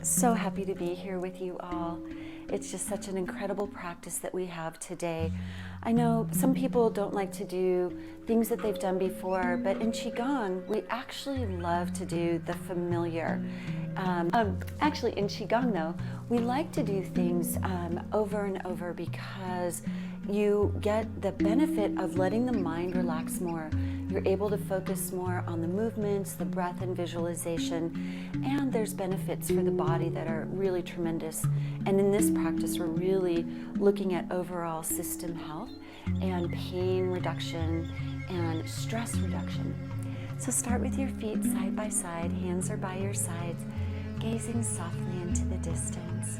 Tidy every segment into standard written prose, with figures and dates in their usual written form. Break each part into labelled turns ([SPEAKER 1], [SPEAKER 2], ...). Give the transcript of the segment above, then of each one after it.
[SPEAKER 1] So happy to be here with you all. It's just such an incredible practice that we have today. I know some people don't like to do things that they've done before, but in Qigong, we actually love to do the familiar. Actually, in Qigong though, we like to do things over and over because you get the benefit of letting the mind relax more. You're able to focus more on the movements, the breath and visualization, and there's benefits for the body that are really tremendous. And in this practice, we're really looking at overall system health and pain reduction and stress reduction. So start with your feet side by side, hands are by your sides, gazing softly into the distance.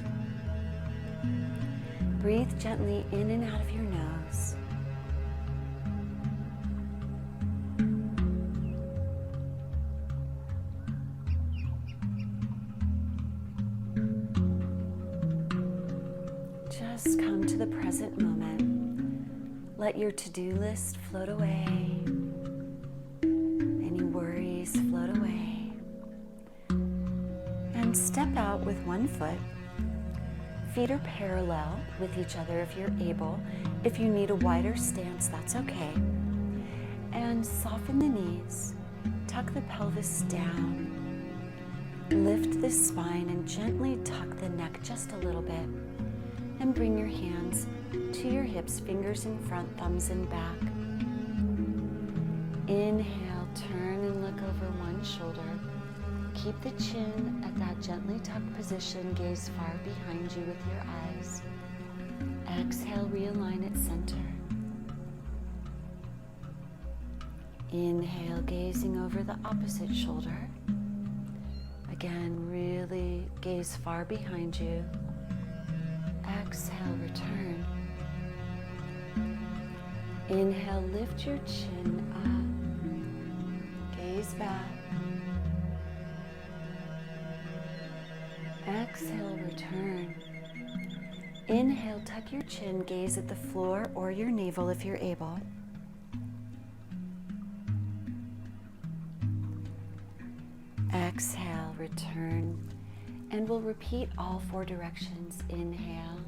[SPEAKER 1] Breathe gently in and out of your nose. Just come to the present moment. Let your to-do list float away. Any worries float away. And step out with one foot. Feet are parallel with each other if you're able. If you need a wider stance, that's okay. And soften the knees. Tuck the pelvis down. Lift the spine and gently tuck the neck just a little bit. And bring your hands to your hips, fingers in front, thumbs in back. Inhale, turn and look over one shoulder. Keep the chin at that gently tucked position, gaze far behind you with your eyes. Exhale, realign at center. Inhale, gazing over the opposite shoulder. Again, really gaze far behind you. Exhale, return. Inhale, lift your chin up. Gaze back. Exhale, return. Inhale, tuck your chin, gaze at the floor or your navel if you're able. Exhale, return. And we'll repeat all four directions. Inhale.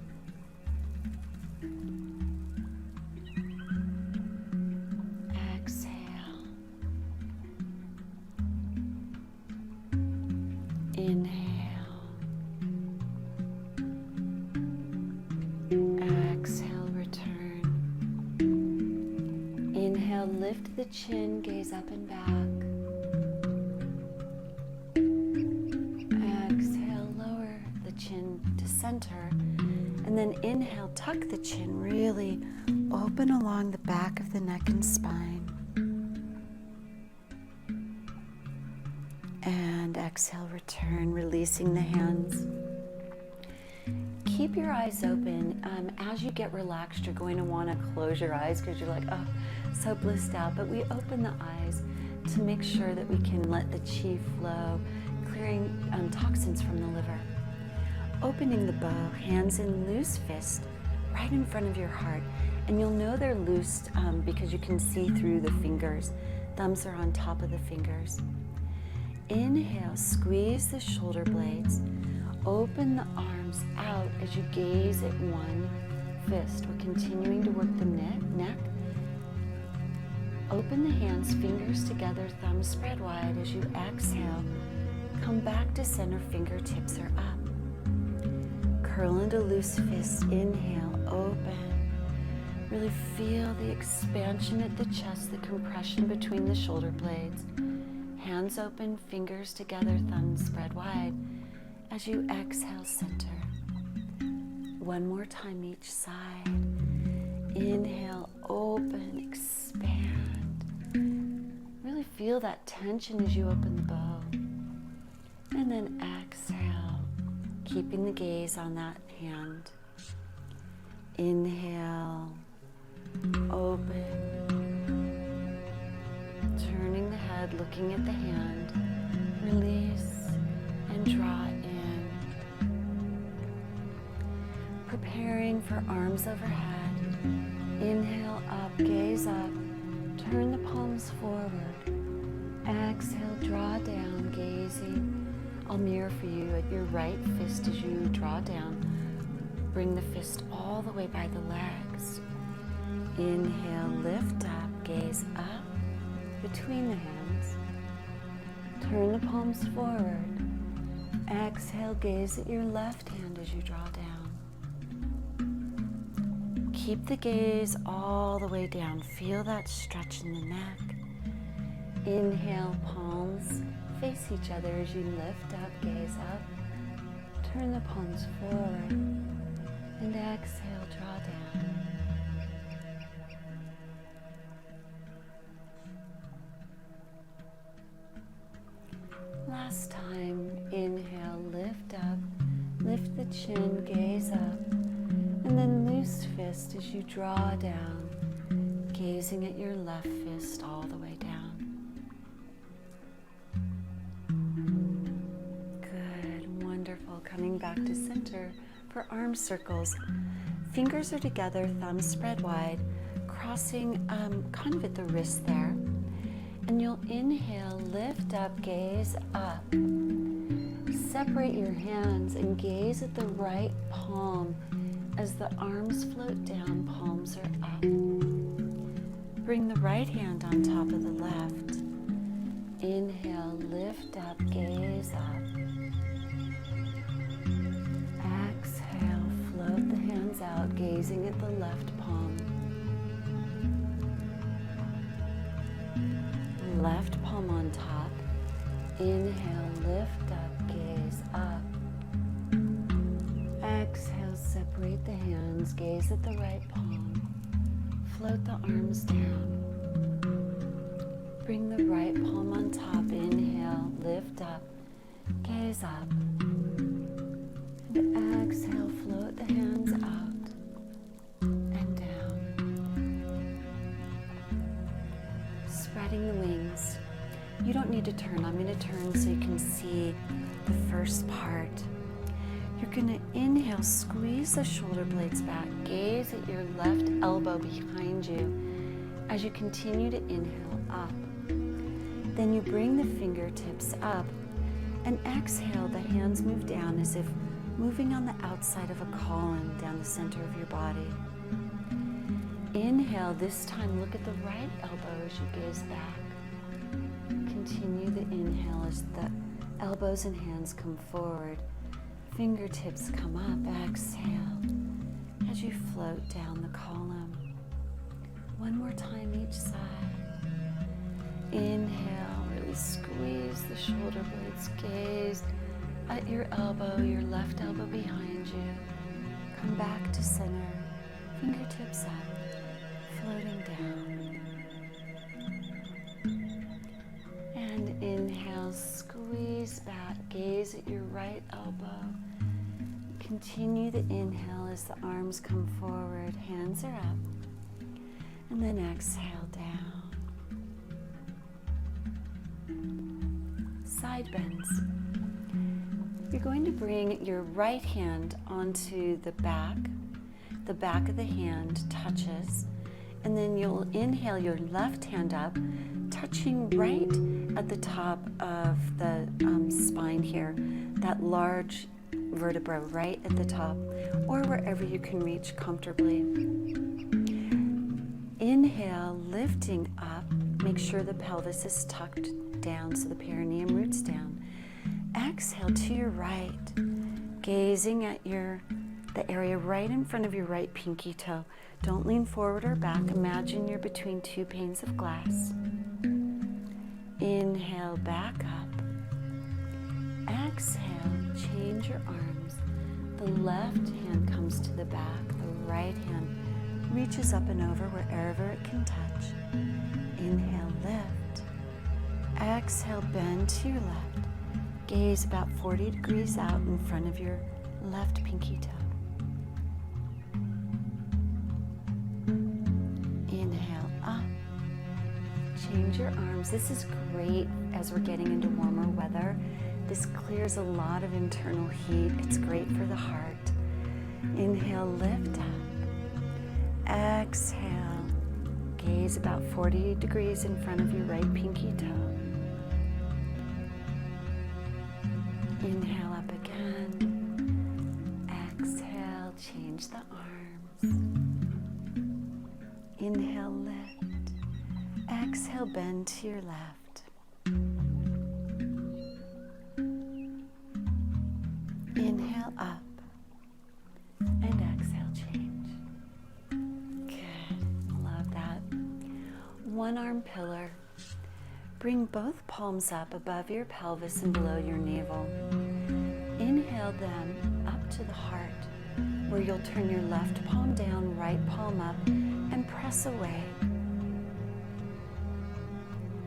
[SPEAKER 1] Exhale. Inhale. Exhale, return. Inhale, lift the chin, gaze up and back. Center, and then inhale, tuck the chin, really open along the back of the neck and spine. And exhale, return, releasing the hands. Keep your eyes open. As you get relaxed, you're going to want to close your eyes because you're like, oh, so blissed out. But we open the eyes to make sure that we can let the chi flow, clearing toxins from the liver. Opening the bow, hands in loose fist, right in front of your heart. And you'll know they're loose because you can see through the fingers. Thumbs are on top of the fingers. Inhale, squeeze the shoulder blades. Open the arms out as you gaze at one fist. We're continuing to work the neck. Open the hands, fingers together, thumbs spread wide. As you exhale, come back to center, fingertips are up. Curl into loose fists. Inhale, open. Really feel the expansion at the chest, the compression between the shoulder blades. Hands open, fingers together, thumbs spread wide. As you exhale, center. One more time each side. Inhale, open, expand. Really feel that tension as you open the bow. And then exhale. Keeping the gaze on that hand. Inhale, open. Turning the head, looking at the hand. Release and draw in. Preparing for arms overhead. Inhale up, gaze up. Turn the palms forward. Exhale, draw down, gazing I'll mirror for you at your right fist as you draw down. Bring the fist all the way by the legs. Inhale, lift up, gaze up between the hands. Turn the palms forward. Exhale, gaze at your left hand as you draw down. Keep the gaze all the way down. Feel that stretch in the neck. Inhale, palms face each other as you lift up, gaze up. Turn the palms forward. And exhale, draw down. Last time, inhale, lift up, lift the chin, gaze up, and then loose fist as you draw down, gazing at your left fist all the way down. Good, wonderful. Coming back to center for arm circles. Fingers are together, thumbs spread wide, crossing kind of at the wrist there. And you'll inhale, lift up, gaze up. Separate your hands and gaze at the right palm as the arms float down, palms are up. Bring the right hand on top of the left. Inhale, lift up, gaze up. Exhale, float the hands out, gazing at the left palm. Left palm on top. Inhale, lift up, gaze up. Exhale, separate the hands, gaze at the right palm. Float the arms down. Bring the right palm on top. Inhale, lift up, gaze up. And exhale, float the hands out and down. Spreading the wings. You don't need to turn. I'm going to turn so you can see the first part. You're going to inhale, squeeze the shoulder blades back, gaze at your left elbow behind you as you continue to inhale up. Then you bring the fingertips up and exhale, the hands move down as if moving on the outside of a column down the center of your body. Inhale, this time look at the right elbow as you gaze back. Continue the inhale as the elbows and hands come forward. Fingertips come up, exhale as you float down the column. One more time each side. Inhale, really squeeze the shoulder blades, gaze at your elbow, your left elbow behind you. Come back to center, fingertips up, floating down. And inhale, squeeze back, gaze at your right elbow. Continue the inhale as the arms come forward, hands are up. And then exhale down. Side bends. You're going to bring your right hand onto the back of the hand touches, and then you'll inhale your left hand up, touching right at the top of the spine here, that large vertebra right at the top, or wherever you can reach comfortably. Inhale, lifting up, make sure the pelvis is tucked down so the perineum roots down. Exhale to your right, gazing at the area right in front of your right pinky toe. Don't lean forward or back. Imagine you're between two panes of glass. Inhale, back up. Exhale, change your arms. The left hand comes to the back. The right hand reaches up and over wherever it can touch. Inhale, lift. Exhale, bend to your left. Gaze about 40 degrees out in front of your left pinky toe. Inhale up. Change your arms. This is great as we're getting into warmer weather. This clears a lot of internal heat. It's great for the heart. Inhale, lift up. Exhale. Gaze about 40 degrees in front of your right pinky toe. Inhale up again. Exhale, change the arms. Inhale, lift. Exhale, bend to your left. Inhale up. And exhale, change. Good. Love that. One arm pillar. Bring both palms up above your pelvis and below your navel. Inhale them up to the heart, where you'll turn your left palm down, right palm up, and press away.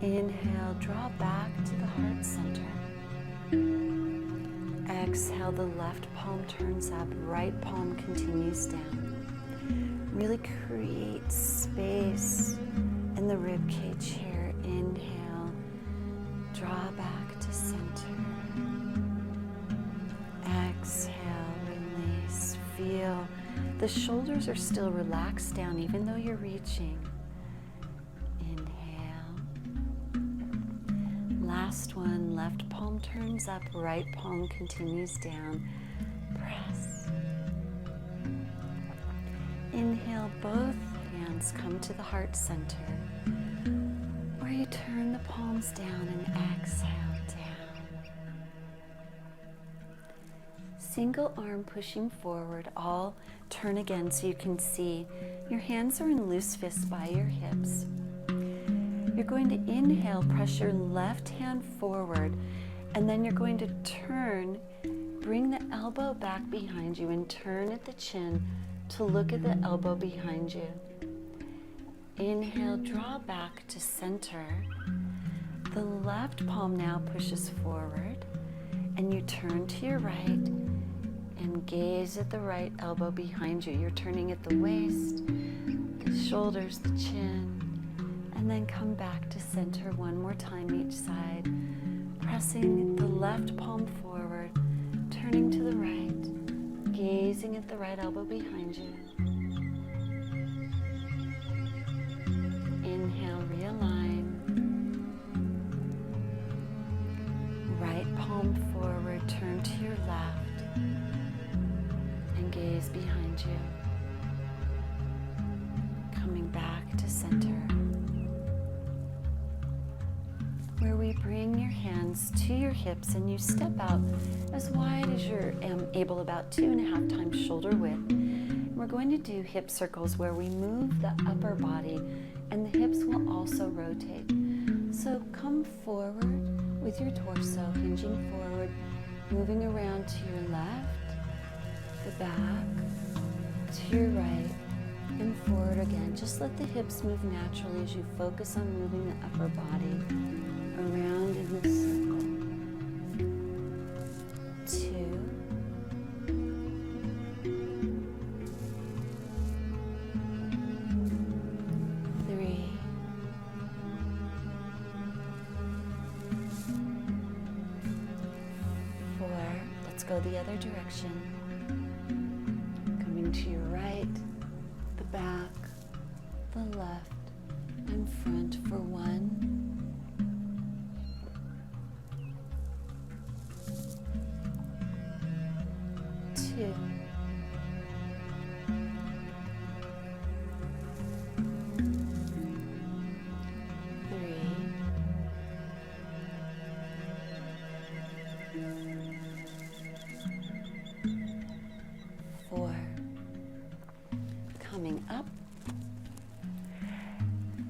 [SPEAKER 1] Inhale, draw back to the heart center. Exhale, the left palm turns up, right palm continues down. Really create space in the rib cage here. Inhale, draw back to center. Exhale, release. Feel the shoulders are still relaxed down even though you're reaching. Inhale. Last one, left palm turns up, right palm continues down. Press. Inhale, both hands come to the heart center, where you turn the palms down and exhale down. Single arm pushing forward, all turn again so you can see. Your hands are in loose fists by your hips. You're going to inhale, press your left hand forward, and then you're going to turn, bring the elbow back behind you and turn at the chin to look at the elbow behind you. Inhale, draw back to center. The left palm now pushes forward, and you turn to your right and gaze at the right elbow behind you. You're turning at the waist, the shoulders, the chin, and then come back to center one more time each side, pressing the left palm forward, turning to the right, gazing at the right elbow behind you. Inhale, realign. Right palm forward, turn to your left, and gaze behind you. Coming back to center, where we bring your hands to your hips and you step out as wide as you're able, about 2.5 times shoulder width. And we're going to do hip circles where we move the upper body and the hips will also rotate. So come forward with your torso, hinging forward, moving around to your left, the back, to your right, and forward again. Just let the hips move naturally as you focus on moving the upper body around in the circle. 2. 3. 4. Let's go the other direction. Coming to your right, the back, the left, and front for 1. 2. 3. 4. Coming up.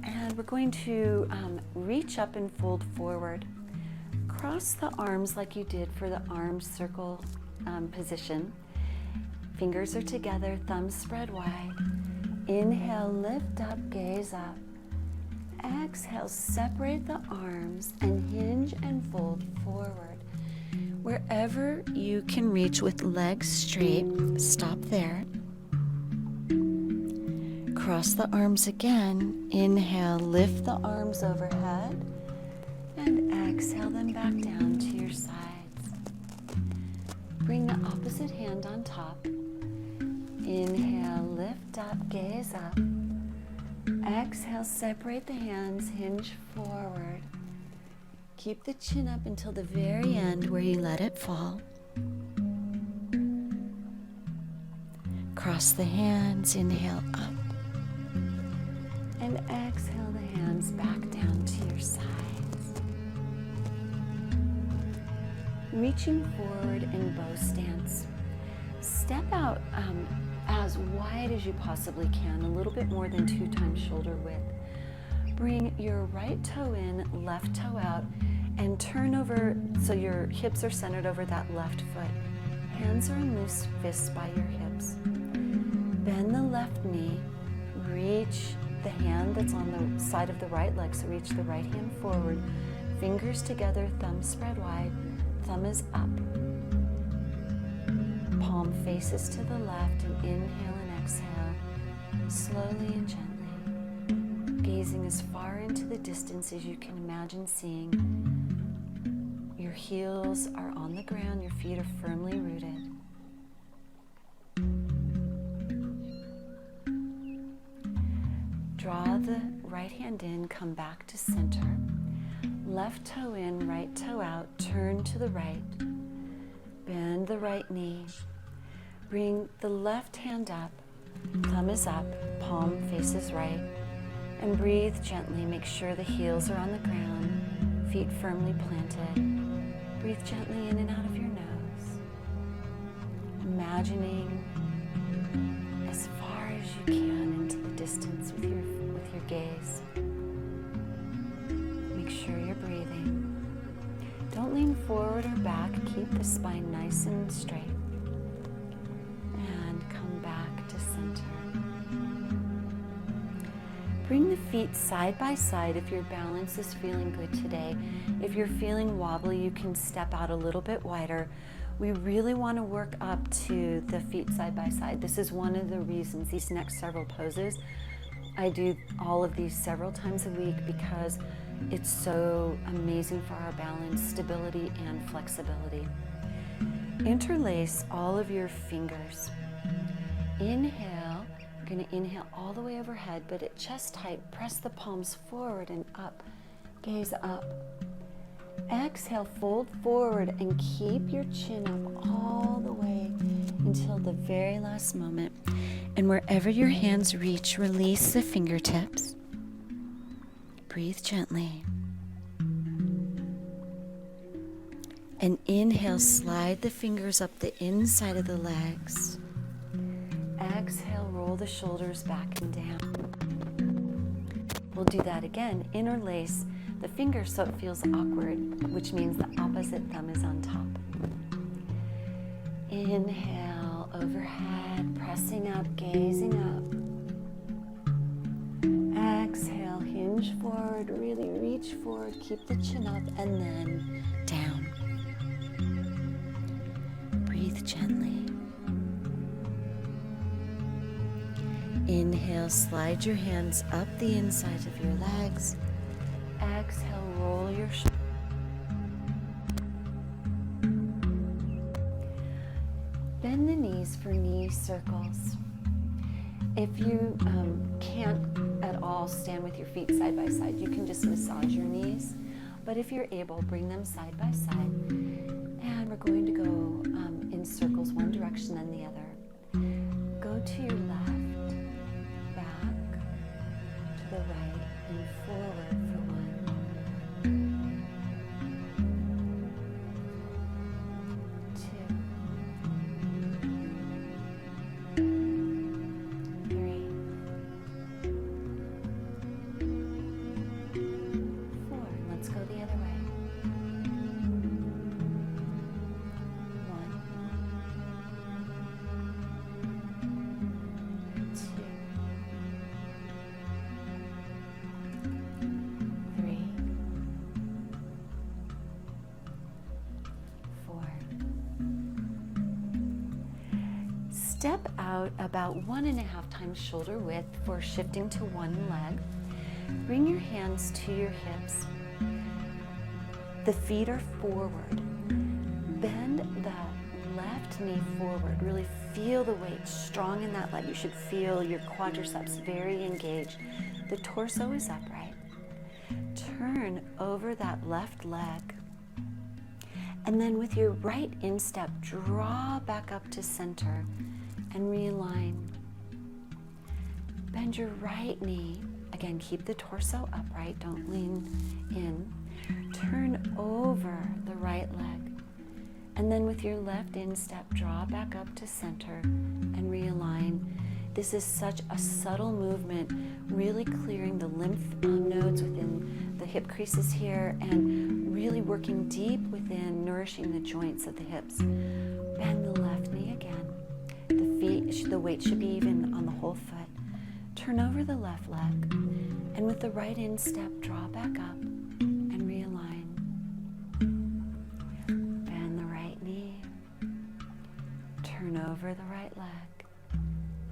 [SPEAKER 1] And we're going to reach up and fold forward. Cross the arms like you did for the arm circle position. Fingers are together, thumbs spread wide. Inhale, lift up, gaze up. Exhale, separate the arms and hinge and fold forward. Wherever you can reach with legs straight, stop there. Cross the arms again. Inhale, lift the arms overhead. And exhale them back down to your sides. Bring the opposite hand on top. Inhale, lift up, gaze up. Exhale, separate the hands, hinge forward. Keep the chin up until the very end where you let it fall. Cross the hands, inhale up. And exhale the hands back down to your sides. Reaching forward in bow stance. Step out as wide as you possibly can, a little bit more than 2 times shoulder width. Bring your right toe in, left toe out, and turn over so your hips are centered over that left foot. Hands are in loose fists by your hips. Bend the left knee, reach the hand that's on the side of the right leg, so reach the right hand forward, fingers together, thumb spread wide, thumb is up. Palm faces to the left, and inhale and exhale, slowly and gently, gazing as far into the distance as you can imagine seeing. Your heels are on the ground, your feet are firmly rooted. Draw the right hand in, come back to center. Left toe in, right toe out, turn to the right. Bend the right knee. Bring the left hand up, thumb is up, palm faces right. And breathe gently, make sure the heels are on the ground, feet firmly planted. Breathe gently in and out of your nose. Imagining as far as you can into the distance with your gaze. Make sure you're breathing. Don't lean forward or back. Keep the spine nice and straight. And come back to center. Bring the feet side by side if your balance is feeling good today. If you're feeling wobbly, you can step out a little bit wider. We really want to work up to the feet side by side. This is one of the reasons these next several poses, I do all of these several times a week because it's so amazing for our balance, stability, and flexibility. Interlace all of your fingers. Inhale, you're going to inhale all the way overhead, but at chest height, press the palms forward and up, gaze up. Exhale, fold forward and keep your chin up all the way until the very last moment. And wherever your hands reach, release the fingertips. Breathe gently. And inhale, slide the fingers up the inside of the legs. Exhale, roll the shoulders back and down. We'll do that again. Interlace the fingers so it feels awkward, which means the opposite thumb is on top. Inhale, overhead, pressing up, gazing up. Exhale, hinge forward, really reach forward, keep the chin up, and then down. Breathe gently. Inhale, slide your hands up the insides of your legs. Exhale, roll your shoulders. Bend the knees for knee circles. If you can't at all stand with your feet side by side, you can just massage your knees. But if you're able, bring them side by side. And we're going to go in circles, one direction then the other. Go to your left, back, to the right, and forward for 1. 2, Step out about 1.5 times shoulder width for shifting to one leg. Bring your hands to your hips. The feet are forward. Bend the left knee forward. Really feel the weight strong in that leg. You should feel your quadriceps very engaged. The torso is upright. Turn over that left leg. And then with your right instep, draw back up to center and realign. Bend your right knee. Again, keep the torso upright, don't lean in. Turn over the right leg. And then with your left instep, draw back up to center and realign. This is such a subtle movement, really clearing the lymph nodes within the hip creases here and really working deep within, nourishing the joints of the hips. Bend the left knee again. The weight should be even on the whole foot. Turn over the left leg, and with the right instep, draw back up and realign. Bend the right knee. Turn over the right leg,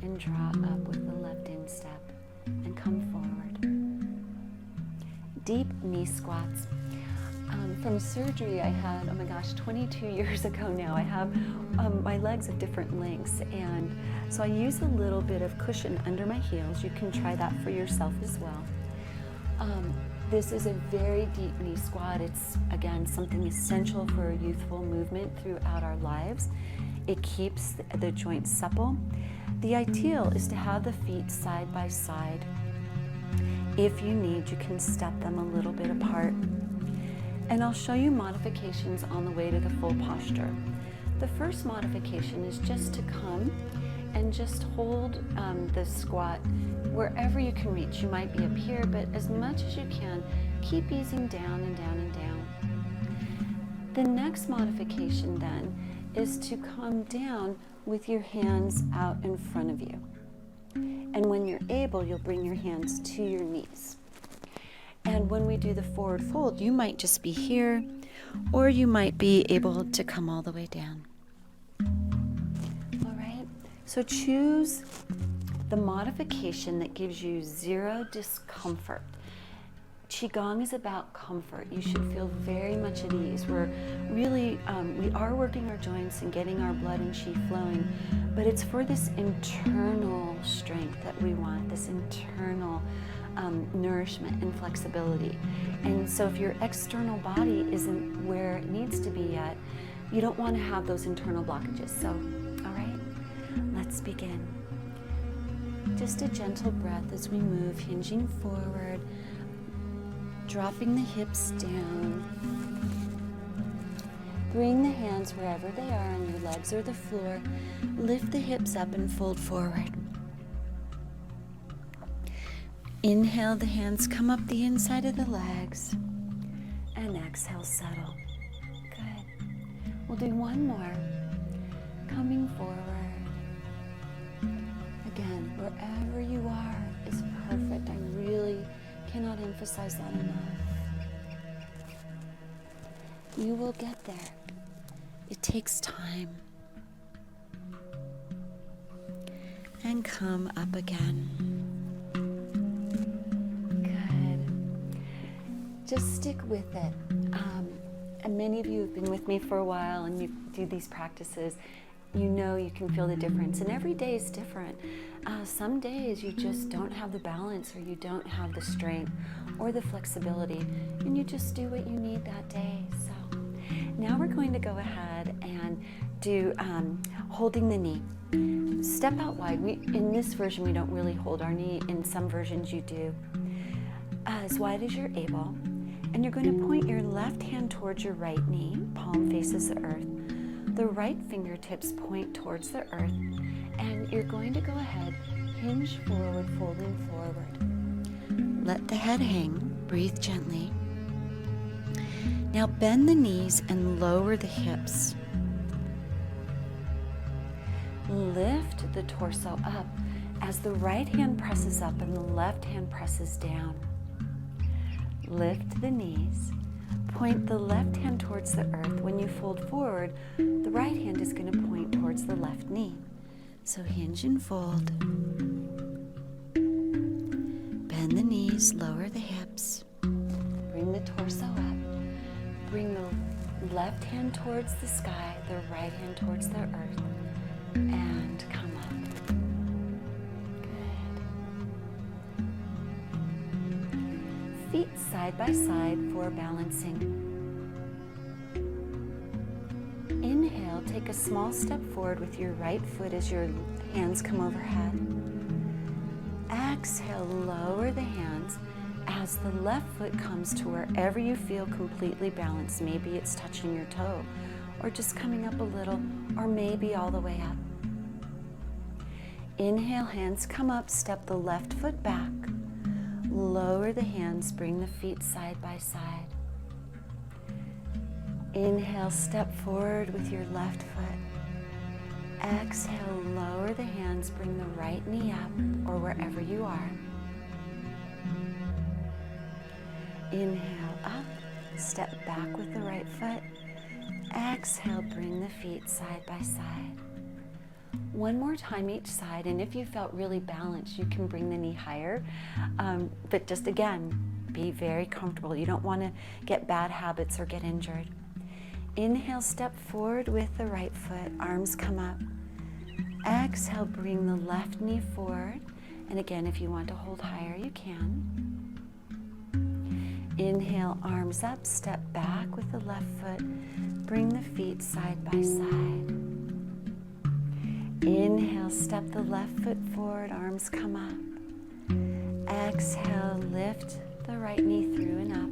[SPEAKER 1] and draw up with the left instep, and come forward. Deep knee squats. From surgery I had, 22 years ago now, I have my legs of different lengths, and so I use a little bit of cushion under my heels. You can try that for yourself as well. This is a very deep knee squat. It's, again, something essential for youthful movement throughout our lives. It keeps the joints supple. The ideal is to have the feet side by side. If you need, you can step them a little bit apart. And I'll show you modifications on the way to the full posture. The first modification is just to come and just hold the squat wherever you can reach. You might be up here, but as much as you can, keep easing down and down and down. The next modification then is to come down with your hands out in front of you. And when you're able, you'll bring your hands to your knees. And when we do the forward fold, you might just be here, or you might be able to come all the way down. All right, so choose the modification that gives you zero discomfort. Qigong is about comfort. You should feel very much at ease. We're really, we are working our joints and getting our blood and qi flowing, but it's for this internal strength that we want, this internal nourishment and flexibility. And so if your external body isn't where it needs to be yet, you don't want to have those internal blockages. So, all right, let's begin. Just a gentle breath as we move, hinging forward, dropping the hips down. Bring the hands wherever they are on your legs or the floor. Lift the hips up and fold forward. Inhale, the hands come up the inside of the legs, and exhale, settle. Good. We'll do one more. Coming forward. Again, wherever you are is perfect. I really cannot emphasize that enough. You will get there. It takes time. And come up again. Just stick with it. And many of you have been with me for a while and you do these practices. You know you can feel the difference. And every day is different. Some days you just don't have the balance, or you don't have the strength or the flexibility, and you just do what you need that day. So now we're going to go ahead and do holding the knee. Step out wide. In this version, we don't really hold our knee. In some versions, you do. As wide as you're able. And you're going to point your left hand towards your right knee, palm faces the earth. The right fingertips point towards the earth. And you're going to go ahead, hinge forward, folding forward. Let the head hang, breathe gently. Now bend the knees and lower the hips. Lift the torso up as the right hand presses up and the left hand presses down. Lift the knees. Point the left hand towards the earth. When you fold forward, the right hand is going to point towards the left knee. So hinge and fold. Bend the knees, lower the hips. Bring the torso up. Bring the left hand towards the sky, the right hand towards the earth. And come up. Good. Feet side by side for balancing. Inhale, take a small step forward with your right foot as your hands come overhead. Exhale, lower the hands as the left foot comes to wherever you feel completely balanced. Maybe it's touching your toe, or just coming up a little, or maybe all the way up. Inhale, hands come up, step the left foot back. Lower the hands, bring the feet side by side. Inhale, step forward with your left foot. Exhale, lower the hands, bring the right knee up or wherever you are. Inhale up, step back with the right foot. Exhale, bring the feet side by side. One more time each side, and if you felt really balanced, you can bring the knee higher. But just again, be very comfortable. You don't want to get bad habits or get injured. Inhale, step forward with the right foot, arms come up. Exhale, bring the left knee forward. And again, if you want to hold higher, you can. Inhale, arms up, step back with the left foot. Bring the feet side by side. Inhale, step the left foot forward, arms come up. Exhale, lift the right knee through and up.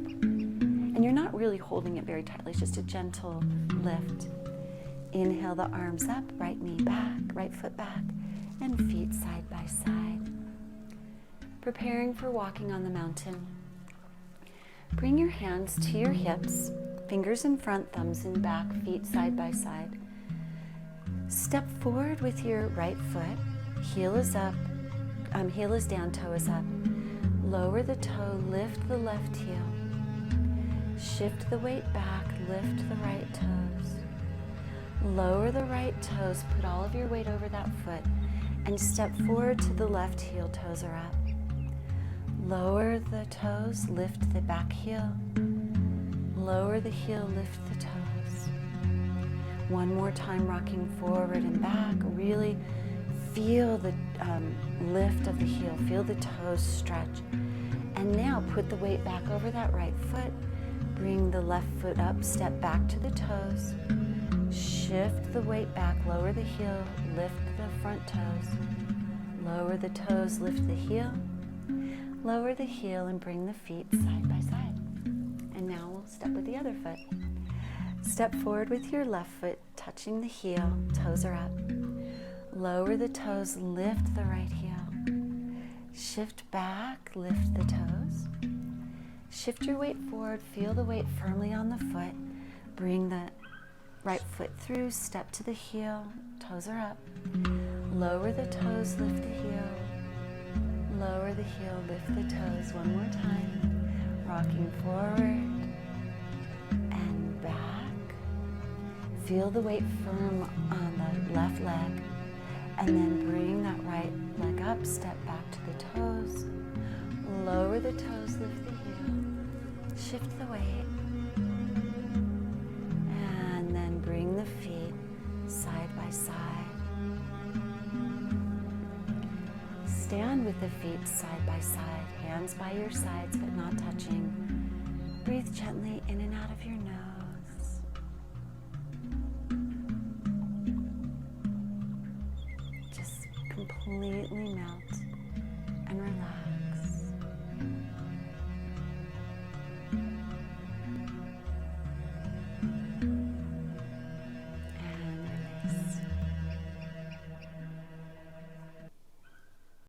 [SPEAKER 1] And you're not really holding it very tightly, it's just a gentle lift. Inhale, the arms up, right knee back, right foot back, and feet side by side. Preparing for walking on the mountain. Bring your hands to your hips, fingers in front, thumbs in back, feet side by side. Step forward with your right foot, heel is up, heel is down, toe is up. Lower the toe, lift the left heel. Shift the weight back, lift the right toes. Lower the right toes, put all of your weight over that foot, and step forward to the left heel, toes are up. Lower the toes, lift the back heel. Lower the heel, lift the toes. One more time, rocking forward and back. Really feel the lift of the heel, feel the toes stretch. And now put the weight back over that right foot. Bring the left foot up, step back to the toes. Shift the weight back, lower the heel, lift the front toes. Lower the toes, lift the heel. Lower the heel and bring the feet side by side. And now we'll step with the other foot. Step forward with your left foot, touching the heel, toes are up. Lower the toes, lift the right heel. Shift back, lift the toes. Shift your weight forward, feel the weight firmly on the foot. Bring the right foot through, step to the heel, toes are up. Lower the toes, lift the heel. Lower the heel, lift the toes. One more time. Rocking forward and back. Feel the weight firm on the left leg. And then bring that right leg up, step back to the toes. Lower the toes, lift the heel. Shift the weight. And then bring the feet side by side. Stand with the feet side by side, hands by your sides but not touching. Breathe gently in and out of your nose.